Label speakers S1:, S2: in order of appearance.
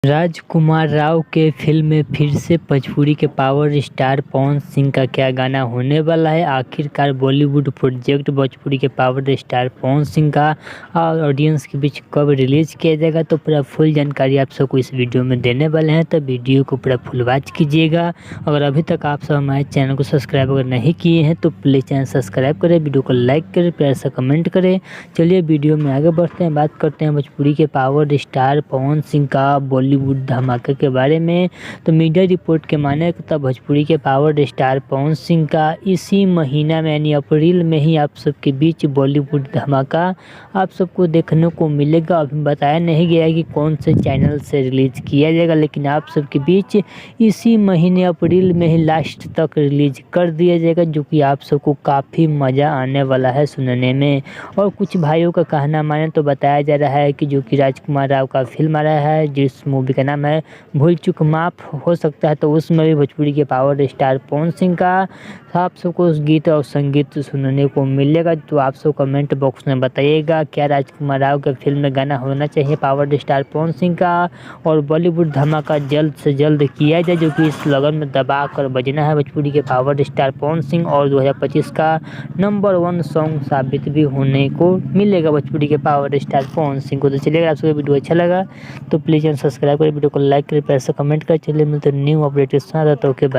S1: राजकुमार राव के फिल्म में फिर से भोजपुरी के पावर स्टार पवन सिंह का क्या गाना होने वाला है। आखिरकार बॉलीवुड प्रोजेक्ट भोजपुरी के पावर स्टार पवन सिंह का ऑडियंस के बीच कब रिलीज किया जाएगा, तो पूरा फुल जानकारी आप सबको इस वीडियो में देने वाले हैं। तो वीडियो को पूरा फुल वॉच कीजिएगा। अगर अभी तक आप सब हमारे चैनल को सब्सक्राइब अगर नहीं किए हैं तो प्लीज़ चैनल सब्सक्राइब करें, वीडियो को लाइक करें, प्यार से कमेंट करें। चलिए वीडियो में आगे बढ़ते हैं, बात करते हैं भोजपुरी के पावर स्टार पवन सिंह का बॉलीवुड धमाके के बारे में। तो मीडिया रिपोर्ट के माने तो भोजपुरी के पावर स्टार पवन सिंह का इसी महीना में यानी अप्रैल में ही आप सबके बीच बॉलीवुड धमाका आप सबको देखने को मिलेगा। अभी बताया नहीं गया है कि कौन से चैनल से रिलीज किया जाएगा, लेकिन आप सबके बीच इसी महीने अप्रैल में ही लास्ट तक रिलीज कर दिया जाएगा, जो कि आप सबको काफ़ी मज़ा आने वाला है सुनने में। और कुछ भाइयों का कहना माने तो बताया जा रहा है कि जो कि राजकुमार राव का फिल्म आ रहा है, जिस मूवी का नाम है भूल चूक माफ हो सकता है, तो उसमें भी भोजपुरी के पावर स्टार पवन सिंह का आप सबको उस गीत और संगीत सुनने को मिलेगा। तो आप सब कमेंट बॉक्स में बताइएगा क्या राजकुमार राव के फिल्म में गाना होना चाहिए पावर स्टार पवन सिंह का, और बॉलीवुड धमाका जल्द से जल्द किया जाए, जो कि इस लगन में दबा कर बजना है भोजपुरी के पावर स्टार पवन सिंह। और 2025 का नंबर 1 सॉन्ग साबित भी होने को मिलेगा भोजपुरी के पावर स्टार पवन सिंह को। तो चलिएगा, आप सबको वीडियो अच्छा लगा तो प्लीज़ सब्सक्राइब करें, वीडियो को लाइक करें, प्यार से कमेंट करें। चलिए मिलते हैं न्यू अपडेट के साथ। Okay bye.